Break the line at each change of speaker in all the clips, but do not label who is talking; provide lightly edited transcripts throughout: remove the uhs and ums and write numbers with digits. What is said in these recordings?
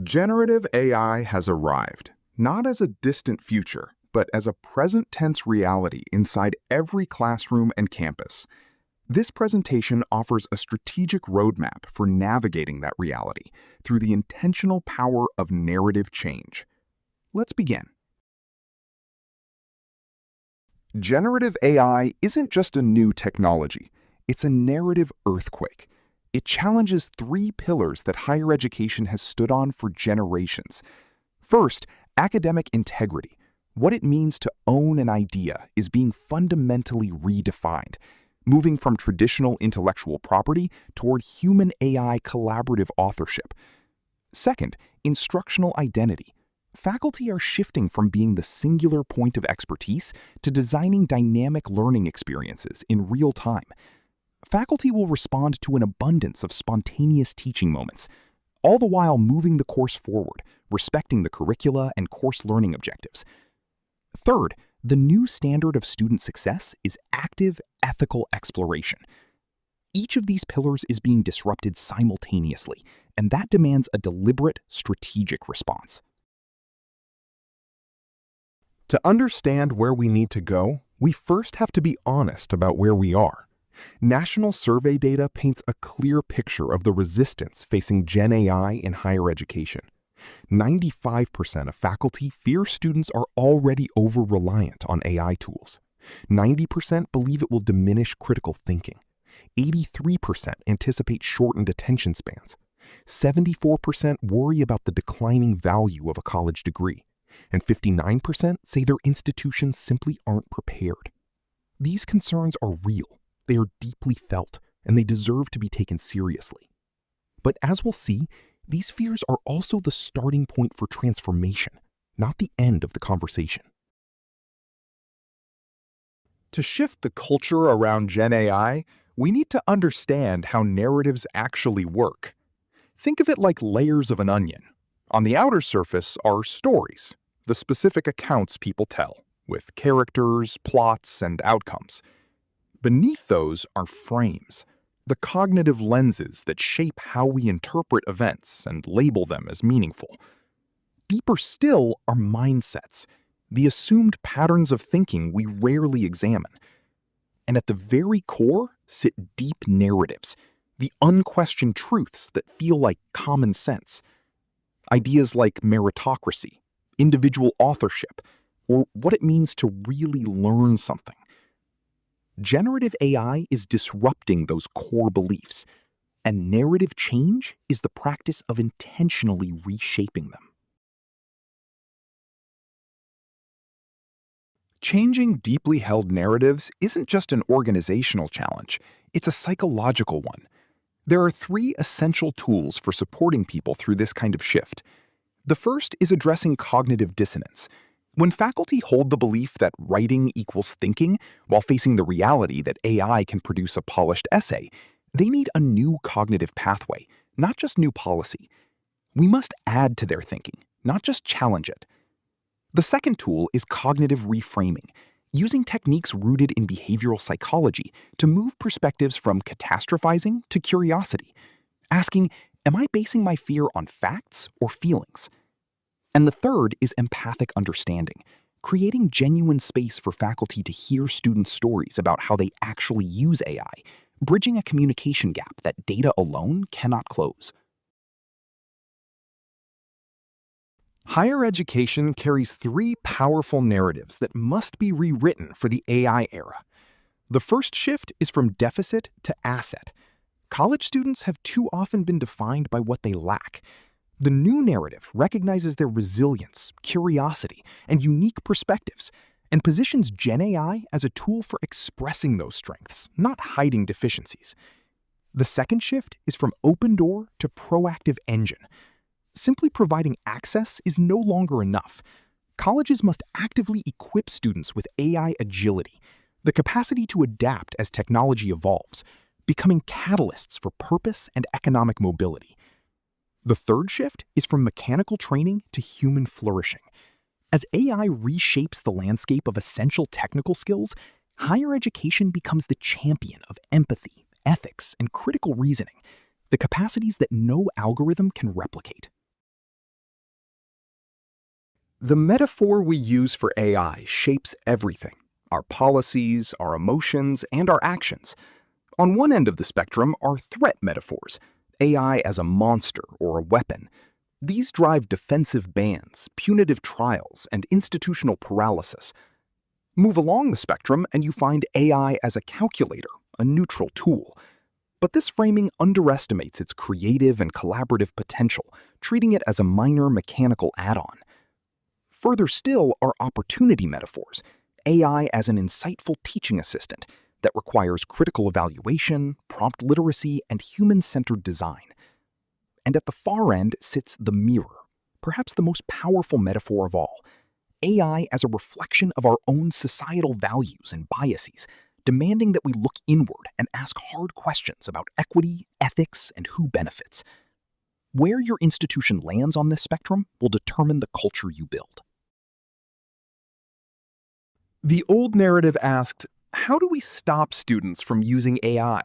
Generative AI has arrived, not as a distant future, but as a present tense reality inside every classroom and campus. This presentation offers a strategic roadmap for navigating that reality through the intentional power of narrative change. Let's begin. Generative AI isn't just a new technology, it's a narrative earthquake. It challenges three pillars that higher education has stood on for generations. First, academic integrity. What it means to own an idea is being fundamentally redefined, moving from traditional intellectual property toward human AI collaborative authorship. Second, instructional identity. Faculty are shifting from being the singular point of expertise to designing dynamic learning experiences in real time. Faculty will respond to an abundance of spontaneous teaching moments, all the while moving the course forward, respecting the curricula and course learning objectives. Third, the new standard of student success is active, ethical exploration. Each of these pillars is being disrupted simultaneously, and that demands a deliberate, strategic response. To understand where we need to go, we first have to be honest about where we are. National survey data paints a clear picture of the resistance facing GenAI in higher education. 95% of faculty fear students are already over-reliant on AI tools. 90% believe it will diminish critical thinking. 83% anticipate shortened attention spans. 74% worry about the declining value of a college degree. And 59% say their institutions simply aren't prepared. These concerns are real. They are deeply felt, and they deserve to be taken seriously. But as we'll see, these fears are also the starting point for transformation, not the end of the conversation. To shift the culture around GenAI, we need to understand how narratives actually work. Think of it like layers of an onion. On the outer surface are stories, the specific accounts people tell, with characters, plots, and outcomes. Beneath those are frames, the cognitive lenses that shape how we interpret events and label them as meaningful. Deeper still are mindsets, the assumed patterns of thinking we rarely examine. And at the very core sit deep narratives, the unquestioned truths that feel like common sense. Ideas like meritocracy, individual authorship, or what it means to really learn something. Generative AI is disrupting those core beliefs, and narrative change is the practice of intentionally reshaping them. Changing deeply held narratives isn't just an organizational challenge, it's a psychological one. There are three essential tools for supporting people through this kind of shift. The first is addressing cognitive dissonance. When faculty hold the belief that writing equals thinking while facing the reality that AI can produce a polished essay, they need a new cognitive pathway, not just new policy. We must add to their thinking, not just challenge it. The second tool is cognitive reframing, using techniques rooted in behavioral psychology to move perspectives from catastrophizing to curiosity, asking, am I basing my fear on facts or feelings? And the third is empathic understanding, creating genuine space for faculty to hear students' stories about how they actually use AI, bridging a communication gap that data alone cannot close. Higher education carries three powerful narratives that must be rewritten for the AI era. The first shift is from deficit to asset. College students have too often been defined by what they lack. The new narrative recognizes their resilience, curiosity, and unique perspectives, and positions GenAI as a tool for expressing those strengths, not hiding deficiencies. The second shift is from open door to proactive engine. Simply providing access is no longer enough. Colleges must actively equip students with AI agility, the capacity to adapt as technology evolves, becoming catalysts for purpose and economic mobility. The third shift is from mechanical training to human flourishing. As AI reshapes the landscape of essential technical skills, higher education becomes the champion of empathy, ethics, and critical reasoning, the capacities that no algorithm can replicate. The metaphor we use for AI shapes everything: our policies, our emotions, and our actions. On one end of the spectrum are threat metaphors: AI as a monster or a weapon. These drive defensive bans, punitive trials, and institutional paralysis. Move along the spectrum and you find AI as a calculator, a neutral tool. But this framing underestimates its creative and collaborative potential, treating it as a minor mechanical add-on. Further still are opportunity metaphors: AI as an insightful teaching assistant that requires critical evaluation, prompt literacy, and human-centered design. And at the far end sits the mirror, perhaps the most powerful metaphor of all: AI as a reflection of our own societal values and biases, demanding that we look inward and ask hard questions about equity, ethics, and who benefits. Where your institution lands on this spectrum will determine the culture you build.
The old narrative asked, how do we stop students from using AI?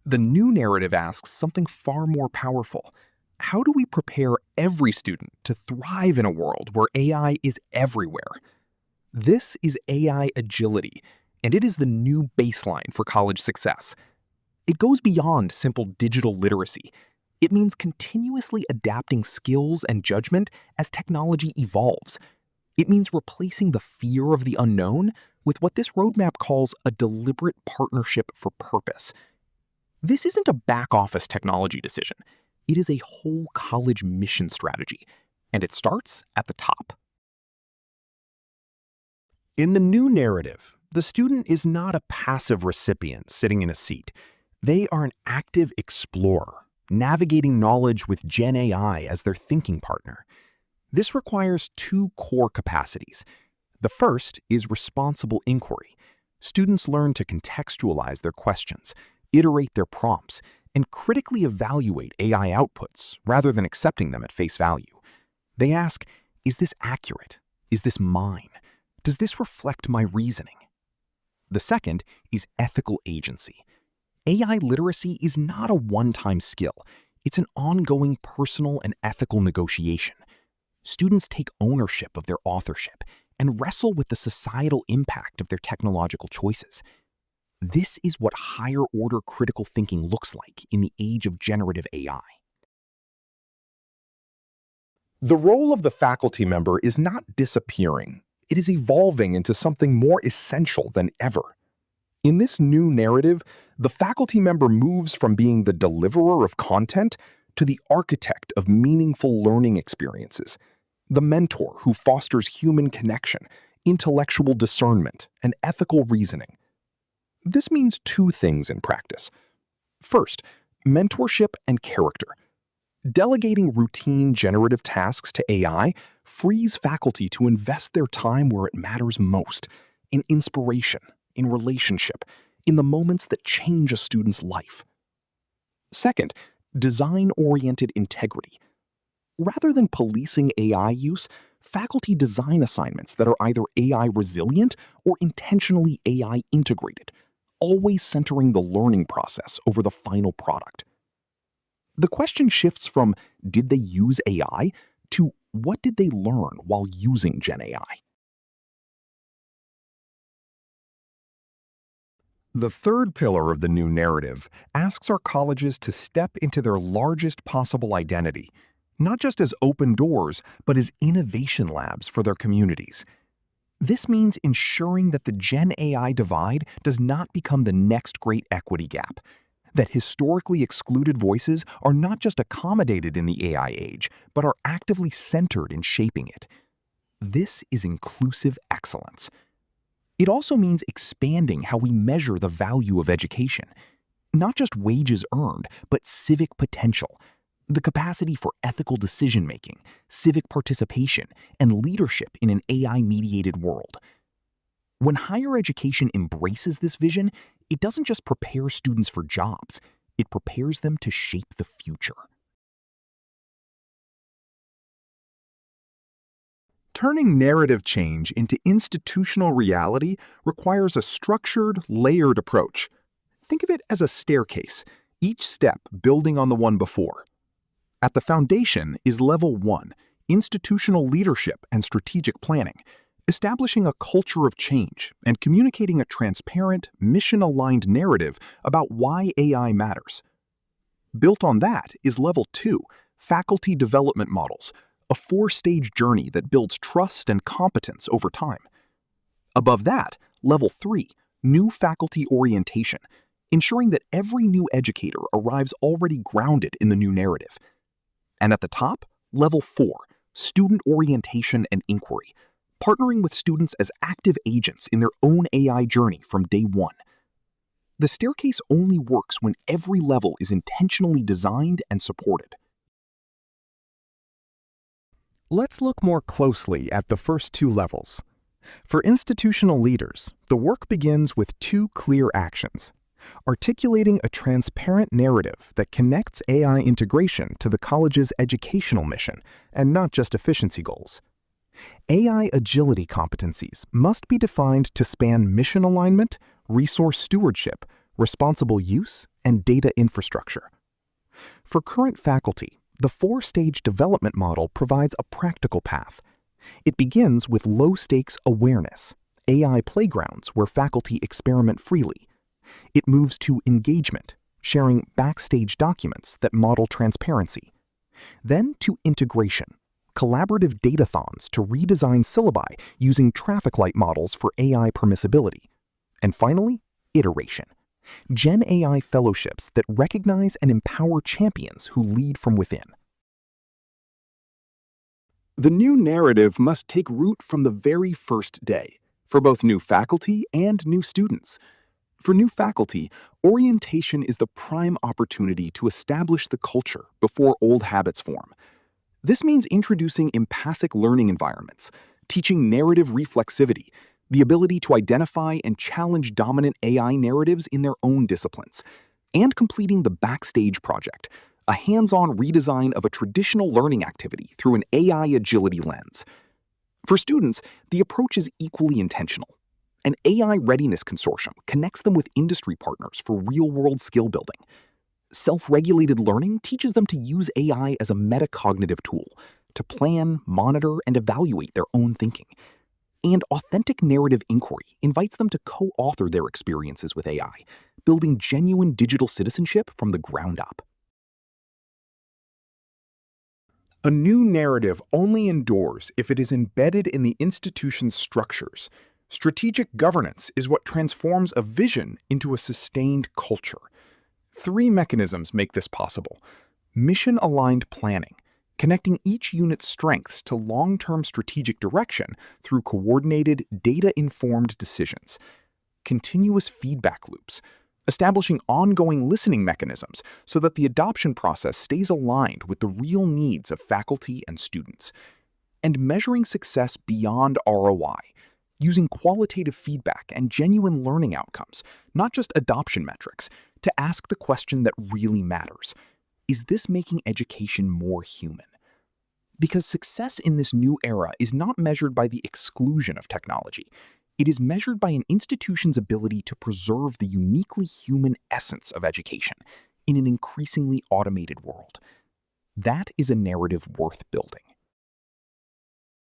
The new narrative asks something far more powerful. How do we prepare every student to thrive in a world where AI is everywhere? This is AI agility, and it is the new baseline for college success. It goes beyond simple digital literacy. It means continuously adapting skills and judgment as technology evolves. It means replacing the fear of the unknown with what this roadmap calls a deliberate partnership for purpose. This isn't a back-office technology decision. It is a whole college mission strategy, and it starts at the top.
In the new narrative, the student is not a passive recipient sitting in a seat. They are an active explorer, navigating knowledge with GenAI as their thinking partner. This requires two core capacities. The first is responsible inquiry. Students learn to contextualize their questions, iterate their prompts, and critically evaluate AI outputs rather than accepting them at face value. They ask, is this accurate? Is this mine? Does this reflect my reasoning? The second is ethical agency. AI literacy is not a one-time skill. It's an ongoing personal and ethical negotiation. Students take ownership of their authorship and wrestle with the societal impact of their technological choices. This is what higher-order critical thinking looks like in the age of generative AI. The role of the faculty member is not disappearing. It is evolving into something more essential than ever. In this new narrative, the faculty member moves from being the deliverer of content to the architect of meaningful learning experiences, the mentor who fosters human connection, intellectual discernment, and ethical reasoning. This means two things in practice. First, mentorship and character. Delegating routine generative tasks to AI frees faculty to invest their time where it matters most: in inspiration, in relationship, in the moments that change a student's life. Second, design-oriented integrity. Rather than policing AI use, faculty design assignments that are either AI resilient or intentionally AI integrated, always centering the learning process over the final product. The question shifts from did they use AI to what did they learn while using GenAI? The third pillar of the new narrative asks our colleges to step into their largest possible identity, not just as open doors, but as innovation labs for their communities. This means ensuring that the GenAI divide does not become the next great equity gap, that historically excluded voices are not just accommodated in the AI age, but are actively centered in shaping it. This is inclusive excellence. It also means expanding how we measure the value of education. Not just wages earned, but civic potential, the capacity for ethical decision-making, civic participation, and leadership in an AI-mediated world. When higher education embraces this vision, it doesn't just prepare students for jobs, it prepares them to shape the future. Turning narrative change into institutional reality requires a structured, layered approach. Think of it as a staircase, each step building on the one before. At the foundation is level 1,
institutional leadership and strategic planning, establishing a culture of change and communicating a transparent, mission-aligned narrative about why AI matters. Built on that is Level 2, faculty development models, a 4-stage journey that builds trust and competence over time. Above that, Level 3, new faculty orientation, ensuring that every new educator arrives already grounded in the new narrative. And at the top, Level 4, student orientation and inquiry, partnering with students as active agents in their own AI journey from day one. The staircase only works when every level is intentionally designed and supported.
Let's look more closely at the first 2 levels. For institutional leaders, the work begins with 2 clear actions: articulating a transparent narrative that connects AI integration to the college's educational mission and not just efficiency goals. AI agility competencies must be defined to span mission alignment, resource stewardship, responsible use, and data infrastructure. For current faculty, the 4-stage development model provides a practical path. It begins with low-stakes awareness, AI playgrounds where faculty experiment freely. It moves to engagement, sharing backstage documents that model transparency. Then to integration, collaborative datathons to redesign syllabi using traffic light models for AI permissibility. And finally, iteration, GenAI fellowships that recognize and empower champions who lead from within.
The new narrative must take root from the very first day, for both new faculty and new students. For new faculty, orientation is the prime opportunity to establish the culture before old habits form. This means introducing empathic learning environments, teaching narrative reflexivity, the ability to identify and challenge dominant AI narratives in their own disciplines, and completing the Backstage project, a hands-on redesign of a traditional learning activity through an AI agility lens. For students, the approach is equally intentional. An AI readiness consortium connects them with industry partners for real-world skill building. Self-regulated learning teaches them to use AI as a metacognitive tool to plan, monitor, and evaluate their own thinking. And authentic narrative inquiry invites them to co-author their experiences with AI, building genuine digital citizenship from the ground up. A new narrative only endures if it is embedded in the institution's structures. Strategic governance is what transforms a vision into a sustained culture. 3 mechanisms make this possible: mission-aligned planning, connecting each unit's strengths to long-term strategic direction through coordinated, data-informed decisions; continuous feedback loops, establishing ongoing listening mechanisms so that the adoption process stays aligned with the real needs of faculty and students; and measuring success beyond ROI, using qualitative feedback and genuine learning outcomes, not just adoption metrics, to ask the question that really matters: is this making education more human? Because success in this new era is not measured by the exclusion of technology. It is measured by an institution's ability to preserve the uniquely human essence of education in an increasingly automated world. That is a narrative worth building.